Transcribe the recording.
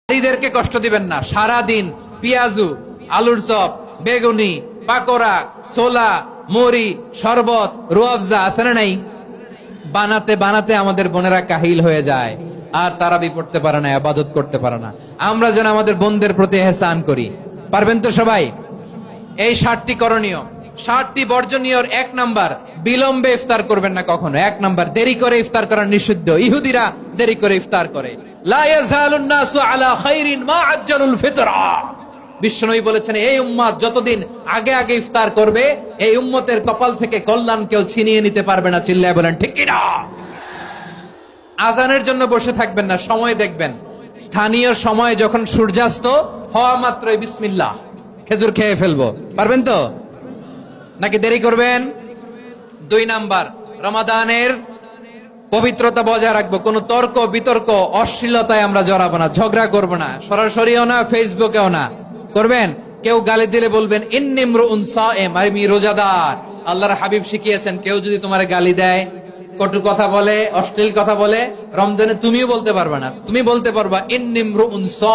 নারীদেরকে কষ্ট দিবেন না। সারা দিন পেঁয়াজু, আলুর চপ, বেগুনি, পাকোড়া, ছোলা, মুড়ি, শরবত, রুয়াবজা আছে না নাই, বানাতে বানাতে আমাদের বোনেরা কাহিল হয়ে যায়, আর তারাবি পড়তে পারে না, ইবাদত করতে পারে না। আমরা যেন আমাদের বোনদের প্রতি ইহসান করি। পারবেন তো সবাই? এই 60টি করণীয়, 60টি বর্জনীয়র 1 নাম্বার, বিলম্বে ইফতার করবেন না কখনো। 1 নাম্বার, দেরি করে ইফতার করা নিষিদ্ধ। ইহুদিরা দেরি করে ইফতার করে। লা ইয়াজালুন নাসু আলা খাইরিন মা আজ্জালুল ফিতরা। বিশ্বনবী বলেছেন, এই উম্মত যতদিন আগে আগে ইফতার করবে, এই উম্মতের কপাল থেকে কল্যাণ কেউ ছিনিয়ে নিতে পারবে না। চিল্লায় বলেন ঠিক কিনা? আজানের জন্য বসে থাকবেন না, সময় দেখবেন। স্থানীয় সময় যখন সূর্যাস্ত হওয়া মাত্রই বিসমিল্লাহ, খেজুর খেয়ে ফেলবো। পারবেন তো নাকি দেরি করবেন? 2 নাম্বার, রমাদানের পবিত্রতা বজায় রাখবো। কোন তর্ক বিতর্ক অশ্লীলতায় আমরা জড়াবো না, ঝগড়া করবো না, সরাসরিও না, ফেসবুকেও না। করবেন কেউ গালি দিলে বলবেন ইন্নিমরুউন সায়েম, আমি রোজাদার। আল্লাহর হাবিব শিখিয়েছেন, কেউ যদি তোমার গালি দেয়, কটু কথা বলে, অশ্লীল কথা বলে, রমজানে তুমিও বলতে পারবে না। তুমি বলতে পারবা ইন্নিমরুউন সায়েম।